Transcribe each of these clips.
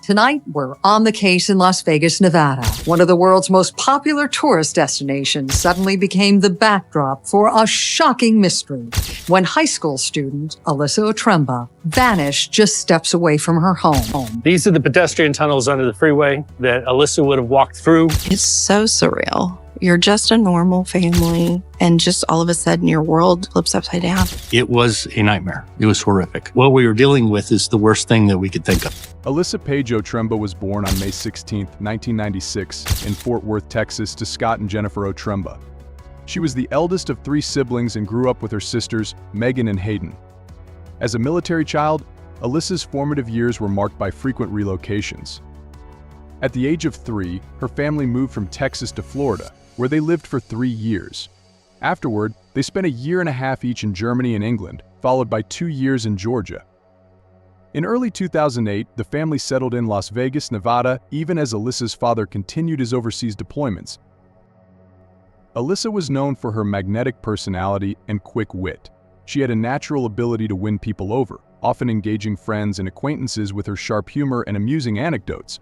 Tonight, we're on the case in Las Vegas, Nevada. One of the world's most popular tourist destinations suddenly became the backdrop for a shocking mystery when high school student Alyssa Otremba vanished just steps away from her home. These are the pedestrian tunnels under the freeway that Alyssa would have walked through. It's so surreal. You're just a normal family, and just all of a sudden your world flips upside down. It was a nightmare. It was horrific. What we were dealing with is the worst thing that we could think of. Alyssa Paige Otremba was born on May 16, 1996, in Fort Worth, Texas, to Scott and Jennifer Otremba. She was the eldest of 3 siblings and grew up with her sisters, Megan and Hayden. As a military child, Alyssa's formative years were marked by frequent relocations. At the age of 3, her family moved from Texas to Florida, where they lived for 3 years. Afterward, they spent a year and a half each in Germany and England, followed by 2 years in Georgia. In early 2008, the family settled in Las Vegas, Nevada, even as Alyssa's father continued his overseas deployments. Alyssa was known for her magnetic personality and quick wit. She had a natural ability to win people over, often engaging friends and acquaintances with her sharp humor and amusing anecdotes.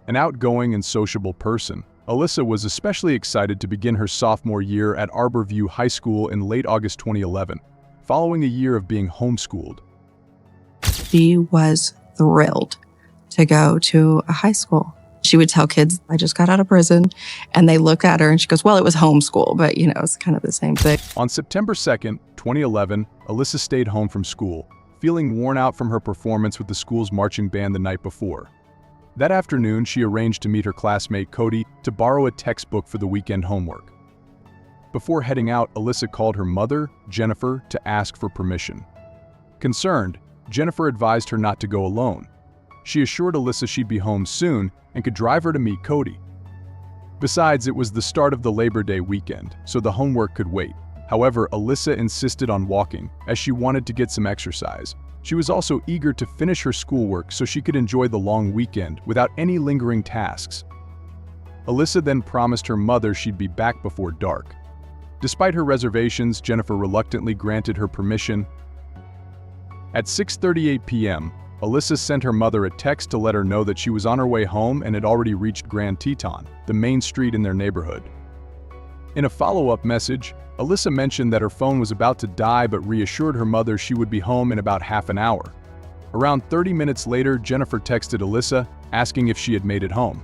An outgoing and sociable person, Alyssa was especially excited to begin her sophomore year at Arbor View High School in late August 2011, following a year of being homeschooled. She was thrilled to go to a high school. She would tell kids, I just got out of prison, and they look at her and she goes, well, it was homeschool, but it's kind of the same thing. On September 2nd, 2011, Alyssa stayed home from school, feeling worn out from her performance with the school's marching band the night before. That afternoon, she arranged to meet her classmate Cody to borrow a textbook for the weekend homework. Before heading out, Alyssa called her mother, Jennifer, to ask for permission. Concerned, Jennifer advised her not to go alone. She assured Alyssa she'd be home soon and could drive her to meet Cody. Besides, it was the start of the Labor Day weekend, so the homework could wait. However, Alyssa insisted on walking, as she wanted to get some exercise. She was also eager to finish her schoolwork so she could enjoy the long weekend without any lingering tasks. Alyssa then promised her mother she'd be back before dark. Despite her reservations, Jennifer reluctantly granted her permission. At 6:38 p.m., Alyssa sent her mother a text to let her know that she was on her way home and had already reached Grand Teton, the main street in their neighborhood. In a follow-up message, Alyssa mentioned that her phone was about to die but reassured her mother she would be home in about half an hour. Around 30 minutes later, Jennifer texted Alyssa, asking if she had made it home.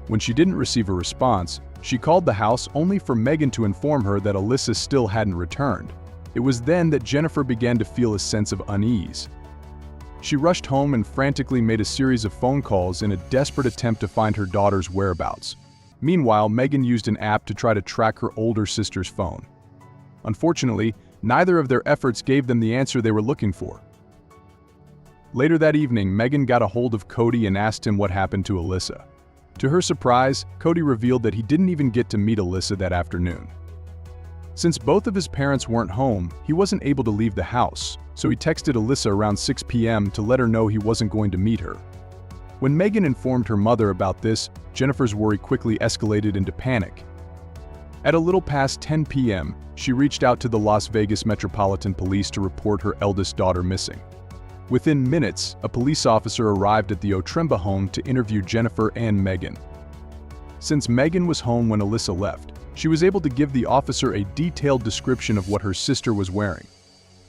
When she didn't receive a response, she called the house only for Megan to inform her that Alyssa still hadn't returned. It was then that Jennifer began to feel a sense of unease. She rushed home and frantically made a series of phone calls in a desperate attempt to find her daughter's whereabouts. Meanwhile, Megan used an app to try to track her older sister's phone. Unfortunately, neither of their efforts gave them the answer they were looking for. Later that evening, Megan got a hold of Cody and asked him what happened to Alyssa. To her surprise, Cody revealed that he didn't even get to meet Alyssa that afternoon. Since both of his parents weren't home, he wasn't able to leave the house, so he texted Alyssa around 6 p.m. to let her know he wasn't going to meet her. When Megan informed her mother about this, Jennifer's worry quickly escalated into panic. At a little past 10 p.m., she reached out to the Las Vegas Metropolitan Police to report her eldest daughter missing. Within minutes, a police officer arrived at the Otremba home to interview Jennifer and Megan. Since Megan was home when Alyssa left, she was able to give the officer a detailed description of what her sister was wearing.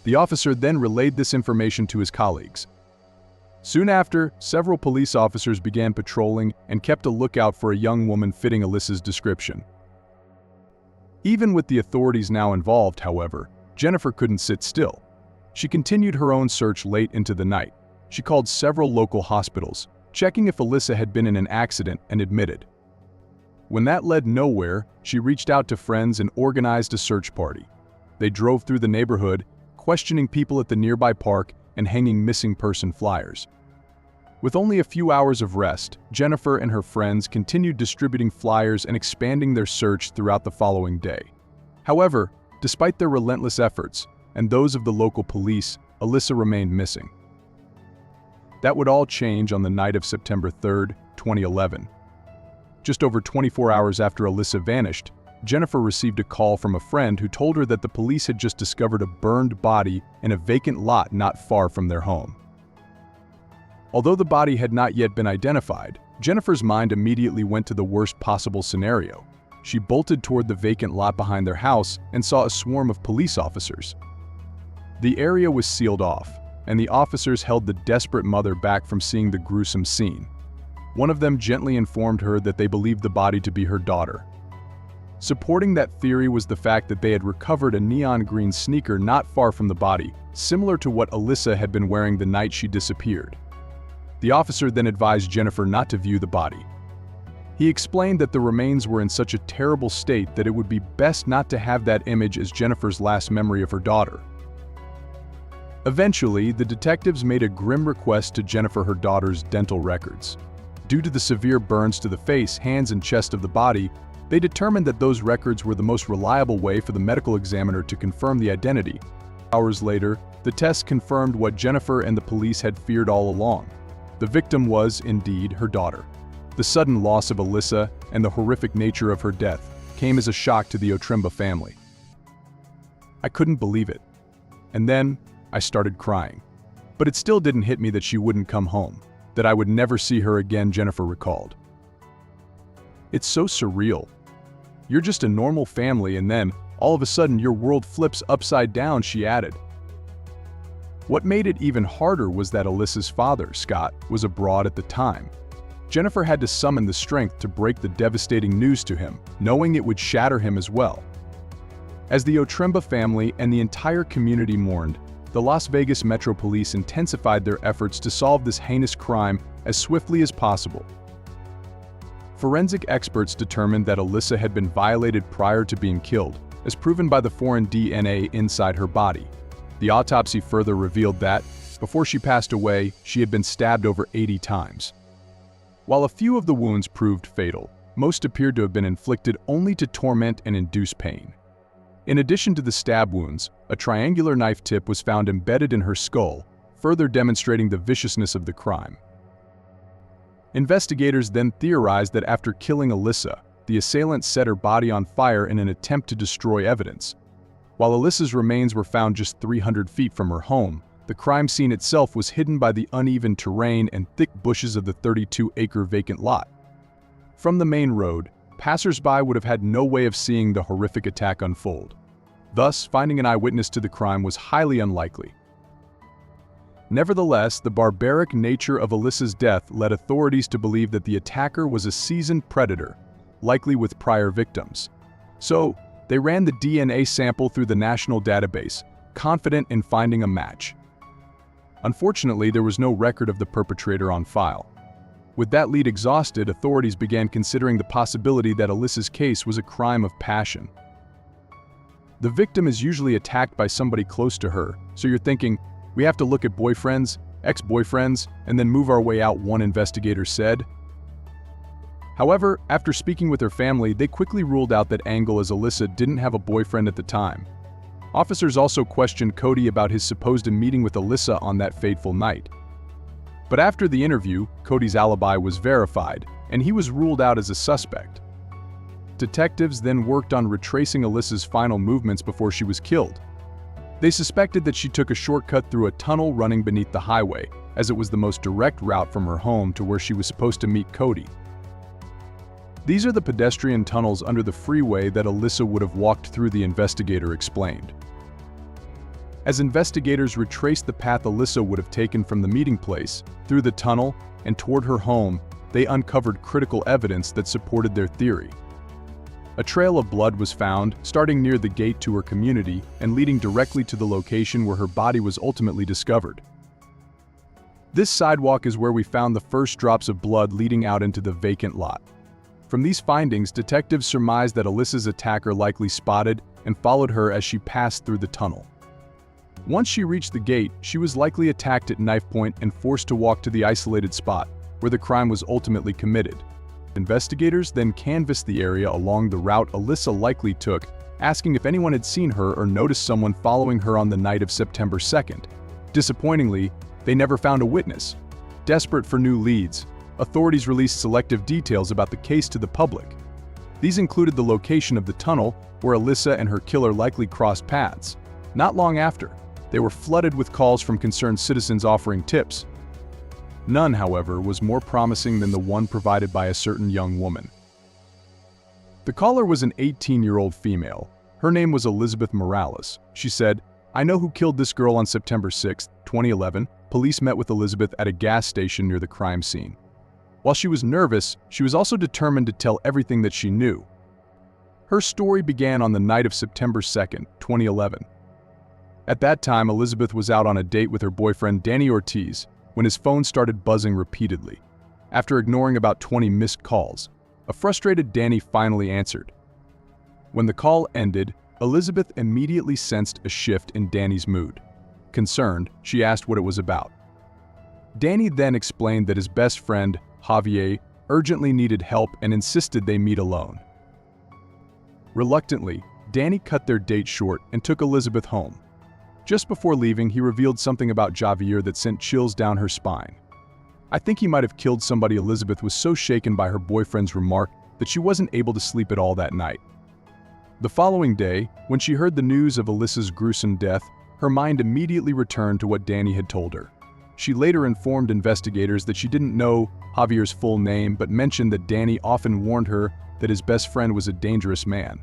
The officer then relayed this information to his colleagues. Soon after, several police officers began patrolling and kept a lookout for a young woman fitting Alyssa's description. Even with the authorities now involved, however, Jennifer couldn't sit still. She continued her own search late into the night. She called several local hospitals, checking if Alyssa had been in an accident and admitted. When that led nowhere, she reached out to friends and organized a search party. They drove through the neighborhood, questioning people at the nearby park and hanging missing person flyers. With only a few hours of rest, Jennifer and her friends continued distributing flyers and expanding their search throughout the following day. However, despite their relentless efforts, and those of the local police, Alyssa remained missing. That would all change on the night of September 3, 2011. Just over 24 hours after Alyssa vanished, Jennifer received a call from a friend who told her that the police had just discovered a burned body in a vacant lot not far from their home. Although the body had not yet been identified, Jennifer's mind immediately went to the worst possible scenario. She bolted toward the vacant lot behind their house and saw a swarm of police officers. The area was sealed off, and the officers held the desperate mother back from seeing the gruesome scene. One of them gently informed her that they believed the body to be her daughter. Supporting that theory was the fact that they had recovered a neon green sneaker not far from the body, similar to what Alyssa had been wearing the night she disappeared. The officer then advised Jennifer not to view the body. He explained that the remains were in such a terrible state that it would be best not to have that image as Jennifer's last memory of her daughter. Eventually, the detectives made a grim request to Jennifer her daughter's dental records. Due to the severe burns to the face, hands, and chest of the body, they determined that those records were the most reliable way for the medical examiner to confirm the identity. Hours later, the test confirmed what Jennifer and the police had feared all along. The victim was, indeed, her daughter. The sudden loss of Alyssa and the horrific nature of her death came as a shock to the Otremba family. I couldn't believe it. And then, I started crying. But it still didn't hit me that she wouldn't come home, that I would never see her again, Jennifer recalled. It's so surreal. You're just a normal family and then, all of a sudden, your world flips upside down, she added. What made it even harder was that Alyssa's father, Scott, was abroad at the time. Jennifer had to summon the strength to break the devastating news to him, knowing it would shatter him as well. As the Otremba family and the entire community mourned, the Las Vegas Metro Police intensified their efforts to solve this heinous crime as swiftly as possible. Forensic experts determined that Alyssa had been violated prior to being killed, as proven by the foreign DNA inside her body. The autopsy further revealed that, before she passed away, she had been stabbed over 80 times. While a few of the wounds proved fatal, most appeared to have been inflicted only to torment and induce pain. In addition to the stab wounds, a triangular knife tip was found embedded in her skull, further demonstrating the viciousness of the crime. Investigators then theorized that after killing Alyssa, the assailant set her body on fire in an attempt to destroy evidence. While Alyssa's remains were found just 300 feet from her home, the crime scene itself was hidden by the uneven terrain and thick bushes of the 32-acre vacant lot. From the main road, passers-by would have had no way of seeing the horrific attack unfold. Thus, finding an eyewitness to the crime was highly unlikely. Nevertheless, the barbaric nature of Alyssa's death led authorities to believe that the attacker was a seasoned predator, likely with prior victims. So, they ran the DNA sample through the national database, confident in finding a match. Unfortunately, there was no record of the perpetrator on file. With that lead exhausted, authorities began considering the possibility that Alyssa's case was a crime of passion. The victim is usually attacked by somebody close to her, so you're thinking, we have to look at boyfriends, ex-boyfriends, and then move our way out, one investigator said. However, after speaking with her family, they quickly ruled out that angle as Alyssa didn't have a boyfriend at the time. Officers also questioned Cody about his supposed meeting with Alyssa on that fateful night. But after the interview, Cody's alibi was verified, and he was ruled out as a suspect. Detectives then worked on retracing Alyssa's final movements before she was killed. They suspected that she took a shortcut through a tunnel running beneath the highway, as it was the most direct route from her home to where she was supposed to meet Cody. These are the pedestrian tunnels under the freeway that Alyssa would have walked through, the investigator explained. As investigators retraced the path Alyssa would have taken from the meeting place, through the tunnel, and toward her home, they uncovered critical evidence that supported their theory. A trail of blood was found, starting near the gate to her community and leading directly to the location where her body was ultimately discovered. This sidewalk is where we found the first drops of blood leading out into the vacant lot. From these findings, detectives surmised that Alyssa's attacker likely spotted and followed her as she passed through the tunnel. Once she reached the gate, she was likely attacked at knife point and forced to walk to the isolated spot, where the crime was ultimately committed. Investigators then canvassed the area along the route Alyssa likely took, asking if anyone had seen her or noticed someone following her on the night of September 2nd. Disappointingly, they never found a witness. Desperate for new leads, authorities released selective details about the case to the public. These included the location of the tunnel where Alyssa and her killer likely crossed paths. Not long after, they were flooded with calls from concerned citizens offering tips. None, however, was more promising than the one provided by a certain young woman. The caller was an 18-year-old female. Her name was Elizabeth Morales. She said, "I know who killed this girl on September 6, 2011. Police met with Elizabeth at a gas station near the crime scene." While she was nervous, she was also determined to tell everything that she knew. Her story began on the night of September 2, 2011. At that time, Elizabeth was out on a date with her boyfriend Danny Ortiz when his phone started buzzing repeatedly. After ignoring about 20 missed calls, a frustrated Danny finally answered. When the call ended, Elizabeth immediately sensed a shift in Danny's mood. Concerned, she asked what it was about. Danny then explained that his best friend, Javier, urgently needed help and insisted they meet alone. Reluctantly, Danny cut their date short and took Elizabeth home. Just before leaving, he revealed something about Javier that sent chills down her spine. "I think he might have killed somebody." Elizabeth was so shaken by her boyfriend's remark that she wasn't able to sleep at all that night. The following day, when she heard the news of Alyssa's gruesome death, her mind immediately returned to what Danny had told her. She later informed investigators that she didn't know Javier's full name, but mentioned that Danny often warned her that his best friend was a dangerous man.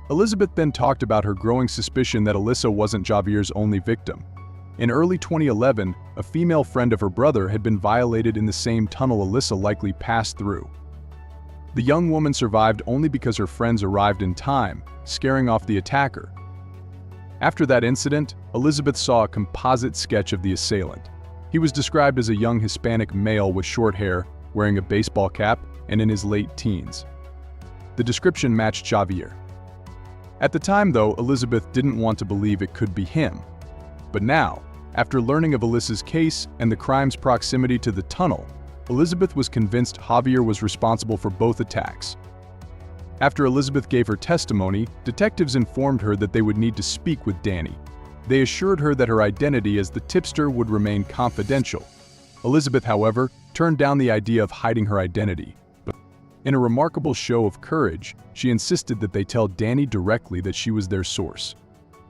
Elizabeth then talked about her growing suspicion that Alyssa wasn't Javier's only victim. In early 2011, a female friend of her brother had been violated in the same tunnel Alyssa likely passed through. The young woman survived only because her friends arrived in time, scaring off the attacker. After that incident, Elizabeth saw a composite sketch of the assailant. He was described as a young Hispanic male with short hair, wearing a baseball cap, and in his late teens. The description matched Javier. At the time, though, Elizabeth didn't want to believe it could be him. But now, after learning of Alyssa's case and the crime's proximity to the tunnel, Elizabeth was convinced Javier was responsible for both attacks. After Elizabeth gave her testimony, detectives informed her that they would need to speak with Danny. They assured her that her identity as the tipster would remain confidential. Elizabeth, however, turned down the idea of hiding her identity. But in a remarkable show of courage, she insisted that they tell Danny directly that she was their source.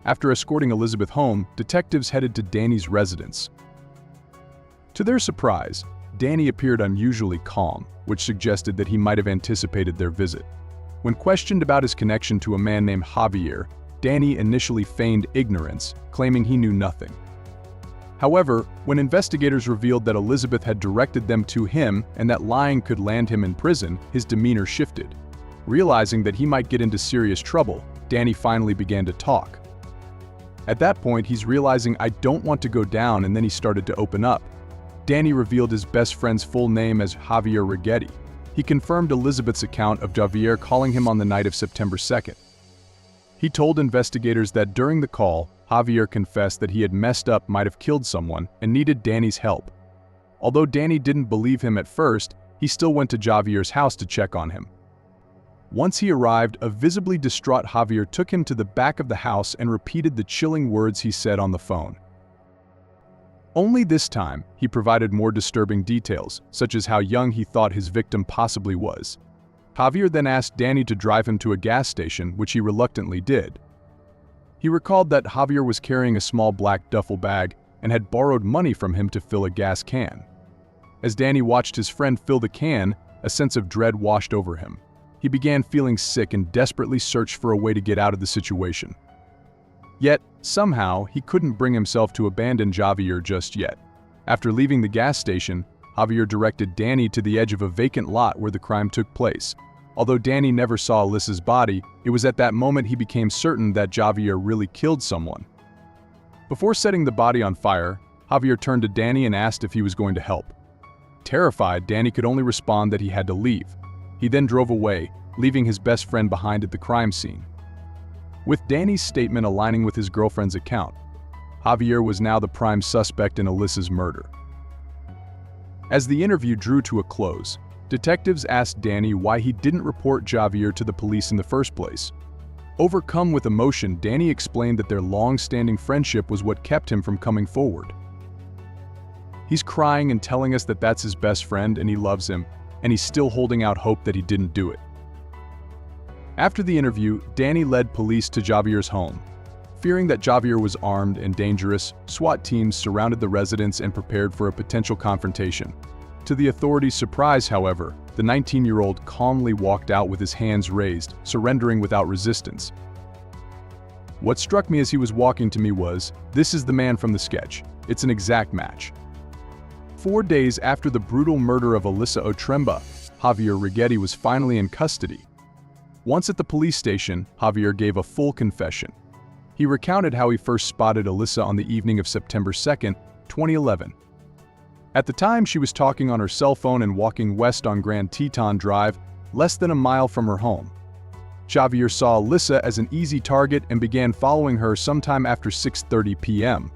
After escorting Elizabeth home, detectives headed to Danny's residence. To their surprise, Danny appeared unusually calm, which suggested that he might have anticipated their visit. When questioned about his connection to a man named Javier, Danny initially feigned ignorance, claiming he knew nothing. However, when investigators revealed that Elizabeth had directed them to him and that lying could land him in prison, his demeanor shifted. Realizing that he might get into serious trouble, Danny finally began to talk. At that point, he's realizing, "I don't want to go down," and then he started to open up. Danny revealed his best friend's full name as Javier Rigetti. He confirmed Elizabeth's account of Javier calling him on the night of September 2nd. He told investigators that during the call, Javier confessed that he had messed up, might have killed someone, and needed Danny's help. Although Danny didn't believe him at first, he still went to Javier's house to check on him. Once he arrived, a visibly distraught Javier took him to the back of the house and repeated the chilling words he said on the phone. Only this time, he provided more disturbing details, such as how young he thought his victim possibly was. Javier then asked Danny to drive him to a gas station, which he reluctantly did. He recalled that Javier was carrying a small black duffel bag and had borrowed money from him to fill a gas can. As Danny watched his friend fill the can, a sense of dread washed over him. He began feeling sick and desperately searched for a way to get out of the situation. Yet, somehow, he couldn't bring himself to abandon Javier just yet. After leaving the gas station, Javier directed Danny to the edge of a vacant lot where the crime took place. Although Danny never saw Alyssa's body, it was at that moment he became certain that Javier really killed someone. Before setting the body on fire, Javier turned to Danny and asked if he was going to help. Terrified, Danny could only respond that he had to leave. He then drove away, leaving his best friend behind at the crime scene. With Danny's statement aligning with his girlfriend's account, Javier was now the prime suspect in Alyssa's murder. As the interview drew to a close, detectives asked Danny why he didn't report Javier to the police in the first place. Overcome with emotion, Danny explained that their long-standing friendship was what kept him from coming forward. He's crying and telling us that that's his best friend and he loves him, and he's still holding out hope that he didn't do it. After the interview, Danny led police to Javier's home. Fearing that Javier was armed and dangerous, SWAT teams surrounded the residence and prepared for a potential confrontation. To the authorities' surprise, however, the 19-year-old calmly walked out with his hands raised, surrendering without resistance. What struck me as he was walking to me was, "This is the man from the sketch. It's an exact match." 4 days after the brutal murder of Alyssa Otremba, Javier Righetti was finally in custody. Once at the police station, Javier gave a full confession. He recounted how he first spotted Alyssa on the evening of September 2nd, 2011. At the time, she was talking on her cell phone and walking west on Grand Teton Drive, less than a mile from her home. Javier saw Alyssa as an easy target and began following her sometime after 6:30 p.m.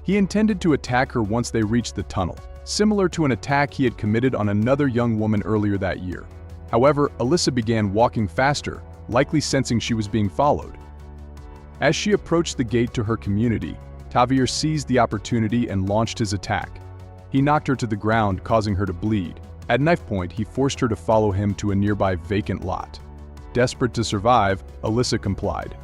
He intended to attack her once they reached the tunnel, similar to an attack he had committed on another young woman earlier that year. However, Alyssa began walking faster, likely sensing she was being followed. As she approached the gate to her community, Javier seized the opportunity and launched his attack. He knocked her to the ground, causing her to bleed. At knife point, he forced her to follow him to a nearby vacant lot. Desperate to survive, Alyssa complied.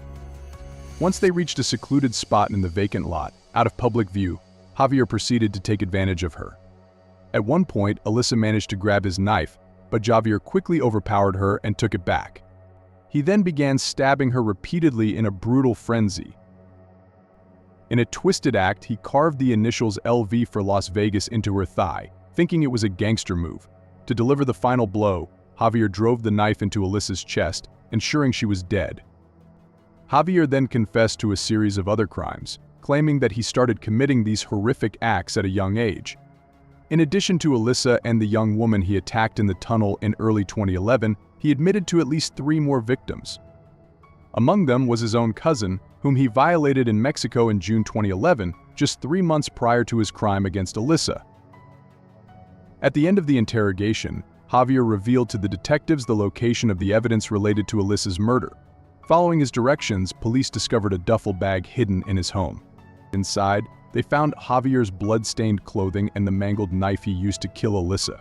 Once they reached a secluded spot in the vacant lot, out of public view, Javier proceeded to take advantage of her. At one point, Alyssa managed to grab his knife, but Javier quickly overpowered her and took it back. He then began stabbing her repeatedly in a brutal frenzy. In a twisted act, he carved the initials LV for Las Vegas into her thigh, thinking it was a gangster move. To deliver the final blow, Javier drove the knife into Alyssa's chest, ensuring she was dead. Javier then confessed to a series of other crimes, claiming that he started committing these horrific acts at a young age. In addition to Alyssa and the young woman he attacked in the tunnel in early 2011, he admitted to at least 3 more victims. Among them was his own cousin, whom he violated in Mexico in June 2011, just 3 months prior to his crime against Alyssa. At the end of the interrogation, Javier revealed to the detectives the location of the evidence related to Alyssa's murder. Following his directions, police discovered a duffel bag hidden in his home. Inside, they found Javier's blood-stained clothing and the mangled knife he used to kill Alyssa.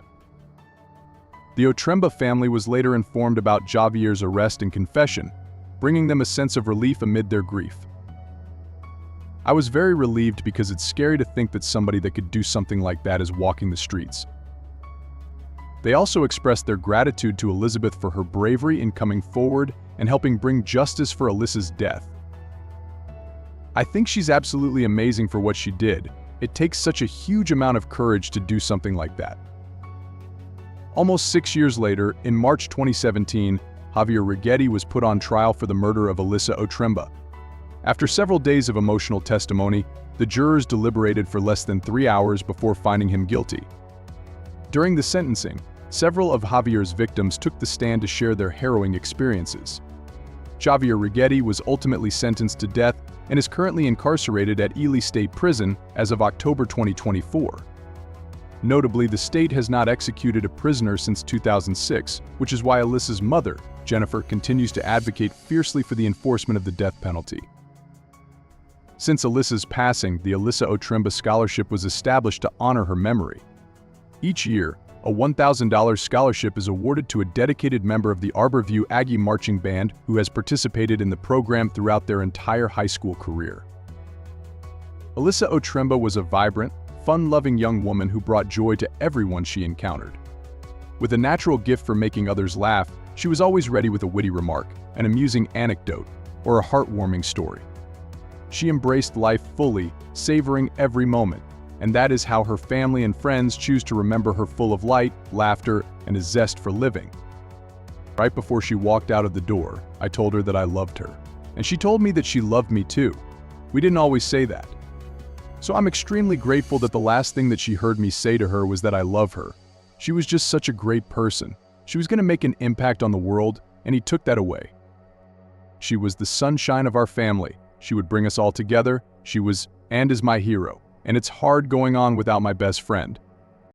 The Otremba family was later informed about Javier's arrest and confession, bringing them a sense of relief amid their grief. I was very relieved because it's scary to think that somebody that could do something like that is walking the streets. They also expressed their gratitude to Elizabeth for her bravery in coming forward and helping bring justice for Alyssa's death. I think she's absolutely amazing for what she did. It takes such a huge amount of courage to do something like that. Almost 6 years later, in March 2017, Javier Righetti was put on trial for the murder of Alyssa Otremba. After several days of emotional testimony, the jurors deliberated for less than 3 hours before finding him guilty. During the sentencing, several of Javier's victims took the stand to share their harrowing experiences. Javier Righetti was ultimately sentenced to death and is currently incarcerated at Ely State Prison as of October 2024. Notably, the state has not executed a prisoner since 2006, which is why Alyssa's mother, Jennifer, continues to advocate fiercely for the enforcement of the death penalty. Since Alyssa's passing, the Alyssa Otremba Scholarship was established to honor her memory. Each year, a $1,000 scholarship is awarded to a dedicated member of the Arbor View Aggie Marching Band who has participated in the program throughout their entire high school career. Alyssa Otremba was a vibrant, fun-loving young woman who brought joy to everyone she encountered. With a natural gift for making others laugh, she was always ready with a witty remark, an amusing anecdote, or a heartwarming story. She embraced life fully, savoring every moment, and that is how her family and friends choose to remember her, full of light, laughter, and a zest for living. Right before she walked out of the door, I told her that I loved her, and she told me that she loved me too. We didn't always say that. So I'm extremely grateful that the last thing that she heard me say to her was that I love her. She was just such a great person. She was going to make an impact on the world, and he took that away. She was the sunshine of our family. She would bring us all together. She was and is my hero. And it's hard going on without my best friend.